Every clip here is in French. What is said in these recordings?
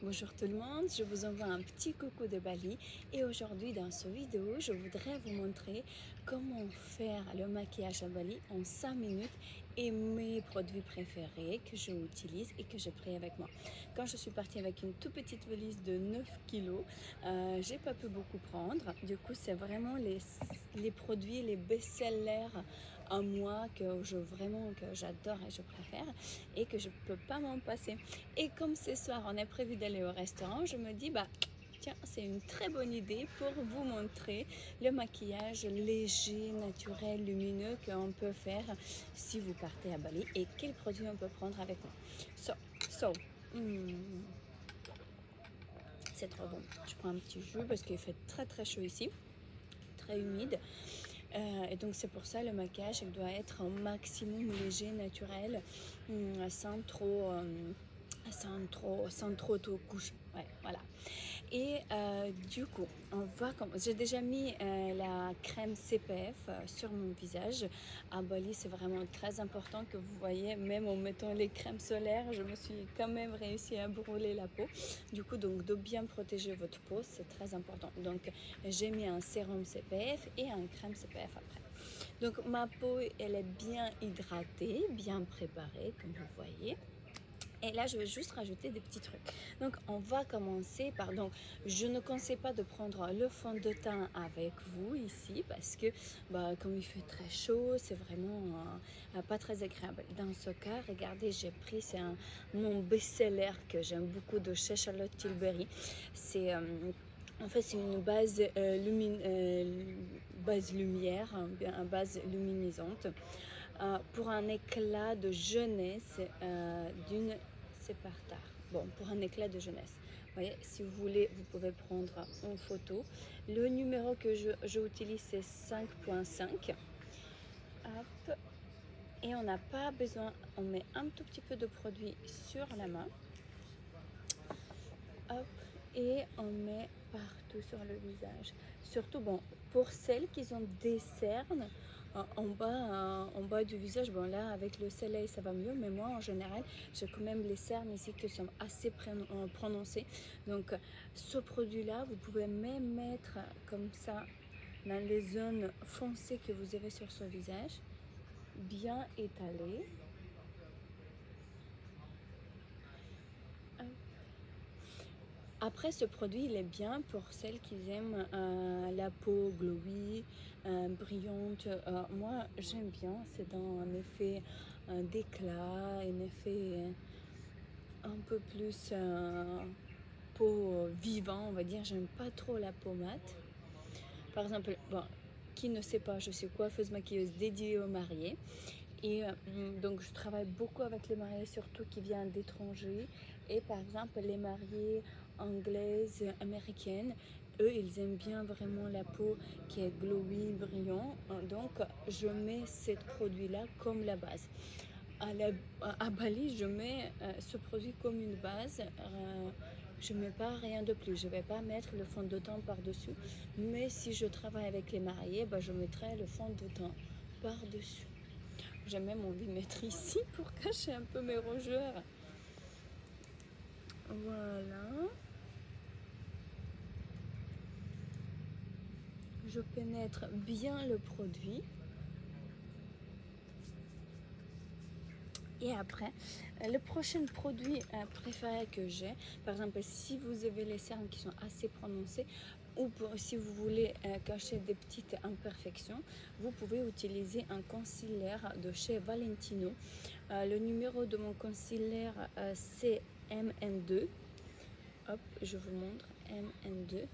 Bonjour tout le monde, je vous envoie un petit coucou de Bali et aujourd'hui dans cette vidéo je voudrais vous montrer comment faire le maquillage à Bali en 5 minutes et mes produits préférés que j'utilise et que j'ai pris avec moi. Quand je suis partie avec une toute petite valise de 9 kilos, j'ai pas pu beaucoup prendre, du coup c'est vraiment les produits, les best-sellers à moi que j'adore et je préfère et que je peux pas m'en passer. Et comme ce soir on a prévu d'aller au restaurant, je me dis tiens, c'est une très bonne idée pour vous montrer le maquillage léger, naturel, lumineux qu'on peut faire si vous partez à Bali et quels produits on peut prendre avec nous. So, c'est trop bon. Je prends un petit jus parce qu'il fait très chaud ici, très humide. Et donc c'est pour ça le maquillage il doit être au maximum léger, naturel, sans trop de couches. Ouais, voilà. Et du coup, j'ai déjà mis la crème CPF sur mon visage. À Bali, c'est vraiment très important que vous voyez, même en mettant les crèmes solaires, je me suis quand même réussi à brûler la peau. Du coup, donc de bien protéger votre peau, c'est très important. Donc, j'ai mis un sérum CPF et un crème CPF après. Donc, ma peau, elle est bien hydratée, bien préparée, comme vous voyez. Et là, je vais juste rajouter des petits trucs. Donc, on va commencer par... Donc, je ne conseille pas de prendre le fond de teint avec vous ici parce que, comme il fait très chaud, c'est vraiment pas très agréable. Dans ce cas, regardez, j'ai pris, mon best-seller que j'aime beaucoup de chez Charlotte Tilbury. C'est... en fait, c'est une base, base lumière, base luminisante. Pour un éclat de jeunesse c'est par tard. Bon, pour un éclat de jeunesse. Vous voyez, si vous voulez, vous pouvez prendre en photo. Le numéro que j'utilise, c'est 5.5. Hop. Et on n'a pas besoin, on met un tout petit peu de produit sur la main. Hop. Et on met partout sur le visage. Surtout, bon, pour celles qui ont des cernes, en bas du visage, bon là avec le soleil ça va mieux, mais moi en général j'ai quand même les cernes ici qui sont assez prononcées. Donc ce produit là vous pouvez même mettre comme ça dans les zones foncées que vous avez sur ce visage, bien étalé. Après, ce produit, il est bien pour celles qui aiment la peau glowy, brillante. Moi, j'aime bien. C'est dans un effet d'éclat, un effet un peu plus peau vivant, on va dire. J'aime pas trop la peau mate. Par exemple, bon, qui ne sait pas, je suis coiffeuse maquilleuse dédiée aux mariés. Et donc je travaille beaucoup avec les mariés, surtout qui viennent d'étrangers. Et par exemple les mariées anglaises, américaines, eux ils aiment bien vraiment la peau qui est glowy, brillant. Donc je mets ce produit là comme la base. À Bali je mets ce produit comme une base. Je ne mets pas rien de plus, je ne vais pas mettre le fond de teint par dessus, mais si je travaille avec les mariés, je mettrai le fond de teint par dessus. J'ai même envie de mettre ici pour cacher un peu mes rougeurs. Voilà. Je pénètre bien le produit. Et après, le prochain produit préféré que j'ai, par exemple, si vous avez les cernes qui sont assez prononcées, ou si vous voulez cacher des petites imperfections, vous pouvez utiliser un concealer de chez Valentino. Le numéro de mon concealer, c'est MN2. Hop, je vous montre, MN2.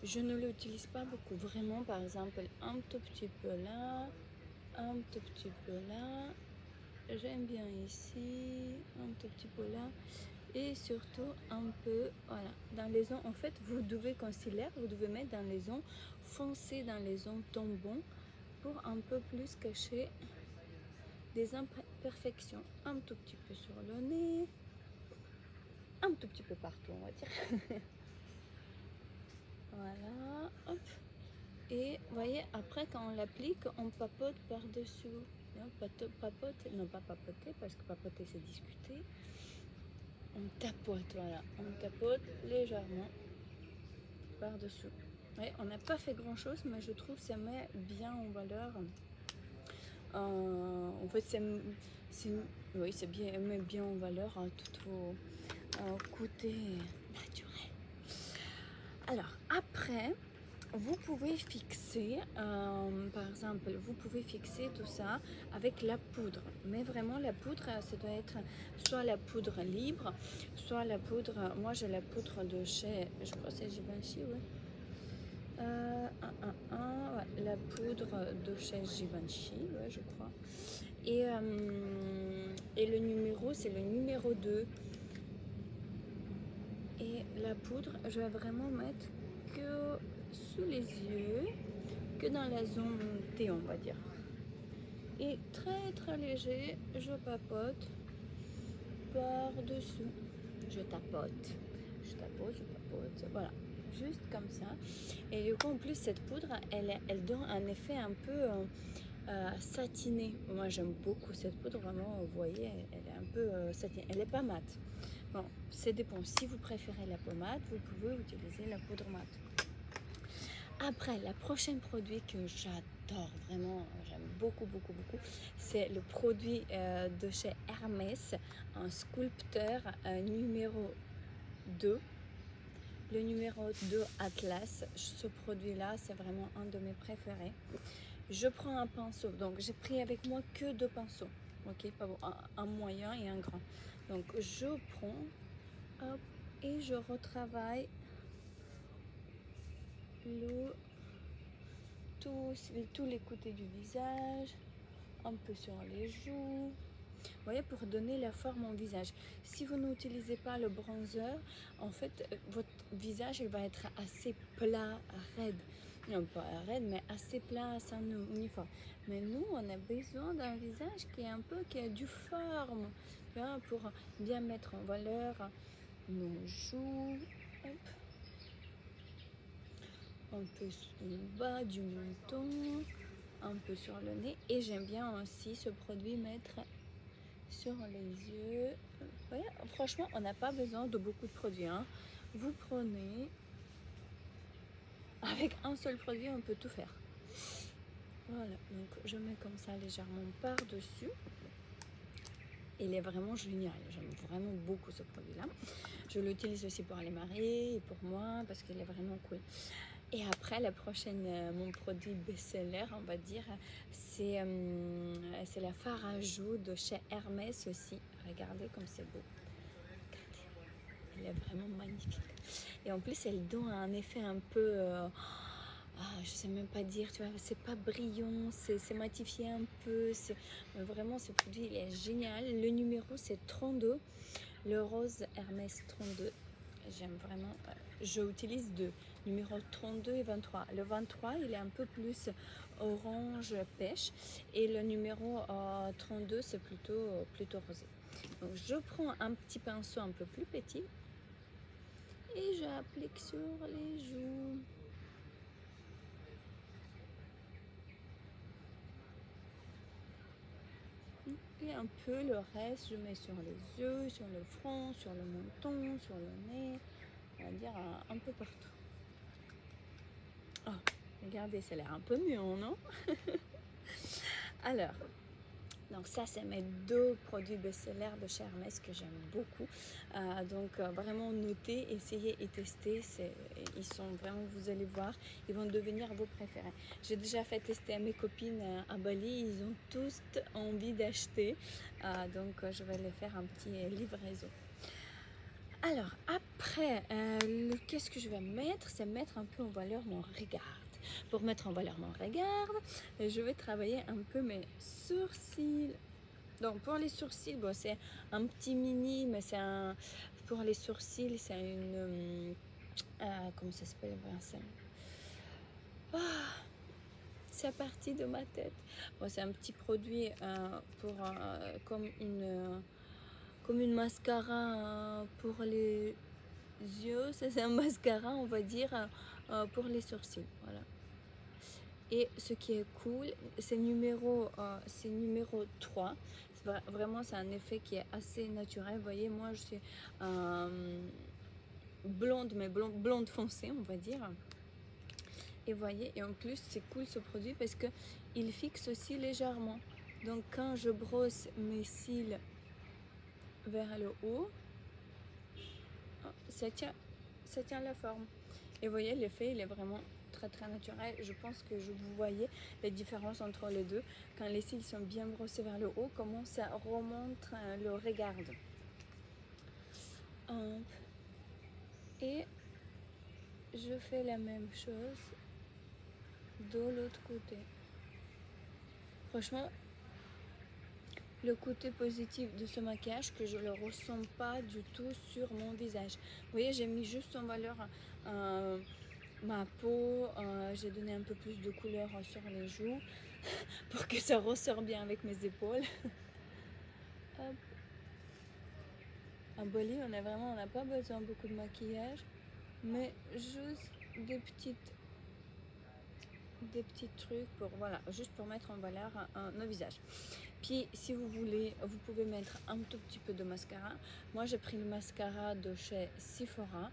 Je ne l'utilise pas beaucoup, vraiment, par exemple, un tout petit peu là, un tout petit peu là. J'aime bien ici, un tout petit peu là, et surtout un peu, voilà, dans les zones, en fait, vous devez concealer, vous devez mettre dans les zones foncées, dans les zones tombants, pour un peu plus cacher des imperfections. Un tout petit peu sur le nez, un tout petit peu partout, on va dire. Voilà, hop. Et vous voyez, après quand on l'applique, on papote par-dessus. Non, papoter, non pas papoter, parce que papoter c'est discuter. on tapote, voilà, on tapote légèrement par-dessous. Ouais, on n'a pas fait grand chose, mais je trouve que ça met bien en valeur. En fait, oui, c'est bien, met bien en valeur tout vos côtés naturels. Alors, après, vous pouvez fixer, par exemple, vous pouvez fixer tout ça avec la poudre. Mais vraiment, la poudre, ça doit être soit la poudre libre, soit la poudre, moi j'ai la poudre de chez, je crois que c'est Givenchy, oui. Ouais, la poudre de chez Givenchy, ouais, je crois. Et le numéro, c'est le numéro 2. Et la poudre, je vais vraiment mettre que sous les yeux, que dans la zone T, on va dire. Et très très léger, je papote par-dessous. Je tapote, je tapote, voilà. Juste comme ça. Et du coup, en plus, cette poudre, elle donne un effet un peu satiné. Moi, j'aime beaucoup cette poudre, vraiment, vous voyez, elle est un peu satinée. Elle n'est pas mate. Bon, ça dépend. Si vous préférez la pommade, vous pouvez utiliser la poudre mate. Après, le prochain produit que j'adore, vraiment, j'aime beaucoup, c'est le produit de chez Hermès, un sculpteur numéro 2. Le numéro 2 Atlas, ce produit-là, c'est vraiment un de mes préférés. Je prends un pinceau, donc j'ai pris avec moi que 2 pinceaux, ok, pas bon, un moyen et un grand. Donc je prends, hop, et je retravaille tous les côtés du visage, un peu sur les joues. Vous voyez, pour donner la forme au visage. Si vous n'utilisez pas le bronzer, en fait, votre visage il va être assez plat, raide. Non, pas raide, mais assez plat, assez uniforme. Mais nous, on a besoin d'un visage qui a du forme, tu vois, pour bien mettre en valeur nos joues. Hop. Un peu au bas du menton, un peu sur le nez. Et j'aime bien aussi ce produit mettre sur les yeux. Ouais, franchement, on n'a pas besoin de beaucoup de produits, hein. Vous prenez, avec un seul produit, on peut tout faire. Voilà, donc je mets comme ça légèrement par-dessus. Il est vraiment génial, j'aime vraiment beaucoup ce produit-là. Je l'utilise aussi pour les mariés et pour moi parce qu'il est vraiment cool. Et après, la prochaine, mon produit best-seller, on va dire, c'est la fard à joues de chez Hermès aussi. Regardez comme c'est beau. Regardez, elle est vraiment magnifique. Et en plus, elle donne un effet un peu, je sais même pas dire, tu vois, c'est pas brillant, c'est matifié un peu. Vraiment, ce produit, il est génial. Le numéro, c'est 32, le rose Hermès 32. J'aime vraiment, je utilise deux, numéro 32 et 23. Le 23, il est un peu plus orange pêche et le numéro 32, c'est plutôt rosé. Donc je prends un petit pinceau un peu plus petit et j'applique sur les joues. Et un peu le reste, je mets sur les yeux, sur le front, sur le menton, sur le nez, on va dire un peu partout. Oh, regardez, ça a l'air un peu mieux, non? Alors, donc ça, c'est mes deux produits best-sellers de chez Hermès que j'aime beaucoup. Donc vraiment notez, essayez et testez. Ils sont vraiment, vous allez voir, ils vont devenir vos préférés. J'ai déjà fait tester à mes copines à Bali, ils ont tous envie d'acheter. Donc je vais les faire un petit livraison. Alors après, qu'est-ce que je vais mettre? C'est mettre un peu en valeur mon regard. Pour mettre en valeur mon regard, je vais travailler un peu mes sourcils. Donc pour les sourcils, bon, c'est un petit mini, mais pour les sourcils, c'est une... comment ça s'appelle? C'est à partir de ma tête. Bon, c'est un petit produit comme une mascara pour les yeux. C'est un mascara, on va dire, pour les sourcils. Voilà. Et ce qui est cool, c'est numéro 3. Vraiment, c'est un effet qui est assez naturel. Vous voyez, moi, je suis blonde, mais blonde foncée, on va dire. Et voyez, et en plus, c'est cool ce produit parce que il fixe aussi légèrement. Donc, quand je brosse mes cils vers le haut, ça tient la forme. Et vous voyez, l'effet, il est vraiment très naturel. Je pense que vous voyez la différence entre les deux. Quand les cils sont bien brossés vers le haut, comment ça remonte le regard. Et je fais la même chose de l'autre côté. Franchement, le côté positif de ce maquillage que je ne le ressens pas du tout sur mon visage. Vous voyez, j'ai mis juste en valeur ma peau, j'ai donné un peu plus de couleur sur les joues pour que ça ressort bien avec mes épaules. Hop. Un body, on n'a pas besoin de beaucoup de maquillage, mais juste des petits trucs pour, voilà, juste pour mettre en valeur nos visages. Puis si vous voulez, vous pouvez mettre un tout petit peu de mascara. Moi j'ai pris le mascara de chez Sephora.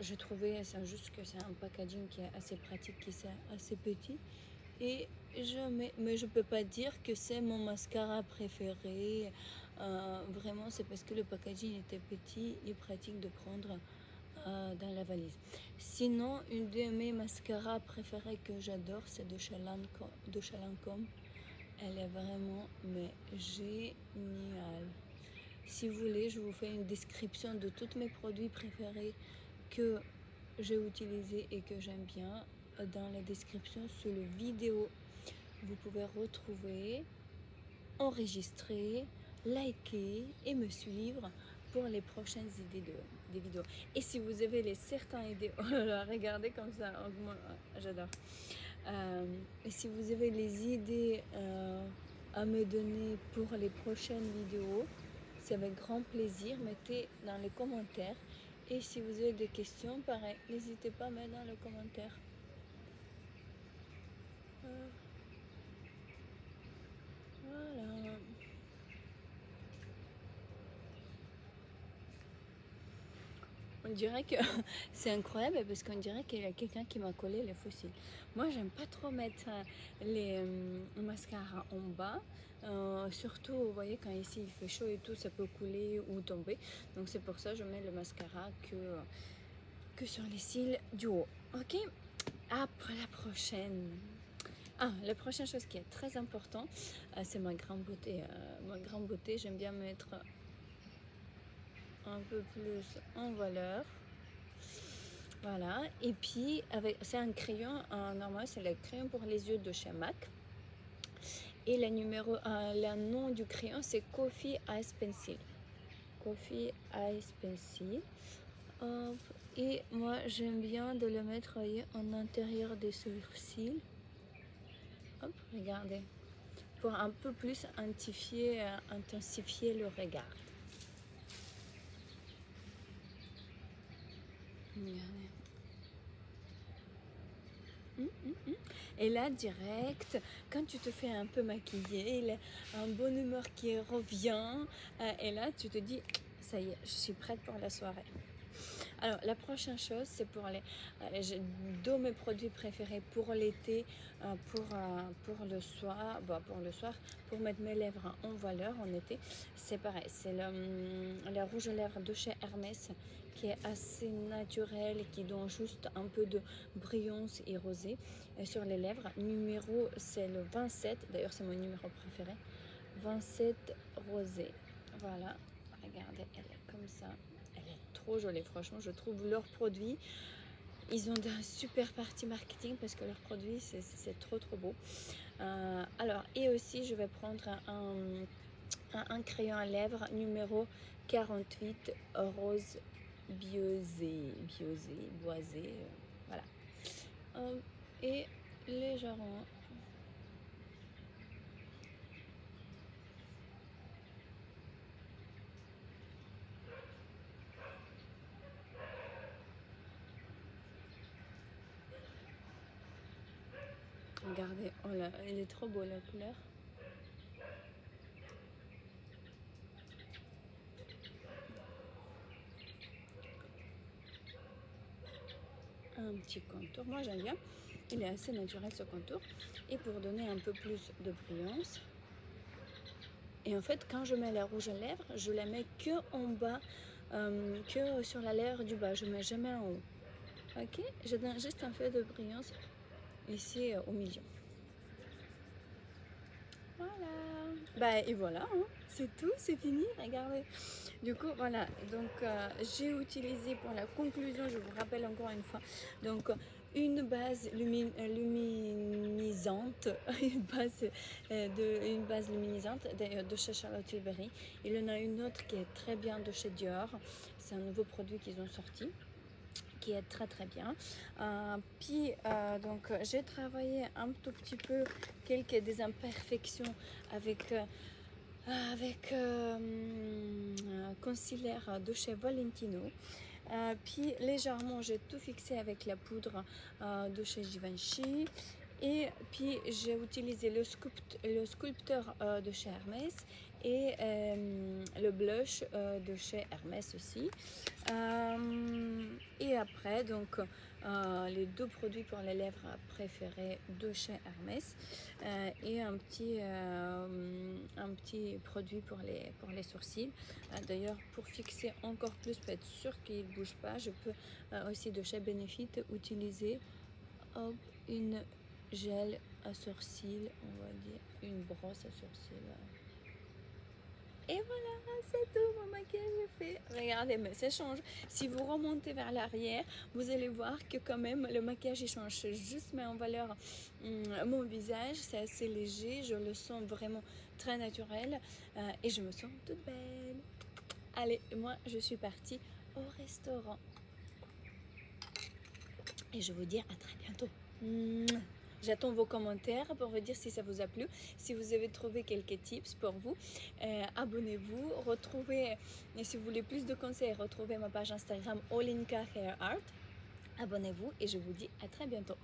J'ai trouvé juste que c'est un packaging qui est assez pratique, qui est assez petit. Et mais je peux pas dire que c'est mon mascara préféré. Vraiment, c'est parce que le packaging était petit et pratique de prendre dans la valise. Sinon, une de mes mascaras préférées que j'adore, c'est de chez Lancôme. Elle est vraiment géniale. Si vous voulez, je vous fais une description de tous mes produits préférés que j'ai utilisés et que j'aime bien dans la description sous le vidéo. Vous pouvez retrouver, enregistrer, liker et me suivre pour les prochaines idées des vidéos. Et si vous avez certaines idées, oh là là, regardez comme ça, moi j'adore. Et si vous avez les idées à me donner pour les prochaines vidéos, c'est avec grand plaisir, mettez dans les commentaires. Et si vous avez des questions, pareil, n'hésitez pas à mettre dans les commentaires. Voilà. On dirait que c'est incroyable parce qu'on dirait qu'il y a quelqu'un qui m'a collé les fossiles. Moi, j'aime pas trop mettre les mascaras en bas. Surtout, vous voyez, quand ici il fait chaud et tout, ça peut couler ou tomber. Donc c'est pour ça que je mets le mascara que sur les cils du haut. Ok, après la prochaine. La prochaine chose qui est très importante, c'est ma grande beauté. Ma grande beauté, j'aime bien mettre un peu plus en valeur. Voilà, et puis c'est un crayon normal, c'est le crayon pour les yeux de chez MAC. Et le nom du crayon, c'est Coffee Ice Pencil. Coffee Ice Pencil. Et moi, j'aime bien de le mettre en intérieur des sourcils. Hop, regardez. Pour un peu plus intensifier le regard. Regardez. Et là, direct, quand tu te fais un peu maquiller, il y a un bon humeur qui revient. Et là, tu te dis, ça y est, je suis prête pour la soirée. Alors, la prochaine chose, c'est pour j'ai deux de mes produits préférés pour l'été, pour le soir, pour mettre mes lèvres en valeur en été. C'est pareil, c'est le rouge à lèvres de chez Hermès, qui est assez naturel, qui donne juste un peu de brillance et rosé sur les lèvres. Numéro, c'est le 27, d'ailleurs c'est mon numéro préféré, 27 rosé. Voilà, regardez, elle est comme ça. Elle est trop jolie, franchement, je trouve leurs produits, ils ont un super parti marketing parce que leurs produits, c'est trop beau. Alors, et aussi, je vais prendre un crayon à lèvres numéro 48 rose boisé, voilà. Et légèrement. Regardez, oh là, elle est trop beau la couleur. un petit contour. Moi j'aime bien, il est assez naturel ce contour. Et pour donner un peu plus de brillance. Et en fait, quand je mets la rouge à lèvres, je la mets que en bas, que sur la lèvre du bas. Je ne mets jamais en haut. Ok, je donne juste un peu de brillance ici au milieu. Voilà. Bah et voilà, hein. C'est tout, c'est fini. Regardez. Du coup, voilà. Donc j'ai utilisé pour la conclusion, je vous rappelle encore une fois. Donc une base luminisante, une base luminisante de chez Charlotte Tilbury. Il y en a une autre qui est très bien de chez Dior. C'est un nouveau produit qu'ils ont sorti qui est très très bien. Puis donc j'ai travaillé un tout petit peu quelques des imperfections avec concealer de chez Valentino. Puis légèrement j'ai tout fixé avec la poudre de chez Givenchy. Et puis j'ai utilisé le sculpteur de chez Hermès et le blush de chez Hermès aussi. Et après donc les deux produits pour les lèvres préférés de chez Hermès et un petit produit pour les sourcils. D'ailleurs pour fixer encore plus, pour être sûr qu'il ne bouge pas, je peux aussi de chez Benefit utiliser une gel à sourcils, on va dire une brosse à sourcils. Et voilà, c'est tout, mon maquillage est fait. Regardez, mais ça change. Si vous remontez vers l'arrière, vous allez voir que quand même le maquillage il change. Je juste mets en valeur mon visage, c'est assez léger, je le sens vraiment très naturel et je me sens toute belle. Allez, moi je suis partie au restaurant. Et je vous dis à très bientôt. J'attends vos commentaires pour vous dire si ça vous a plu. Si vous avez trouvé quelques tips pour vous, abonnez-vous. Retrouvez, et si vous voulez plus de conseils, retrouvez ma page Instagram Olinka Hair Art. Abonnez-vous et je vous dis à très bientôt.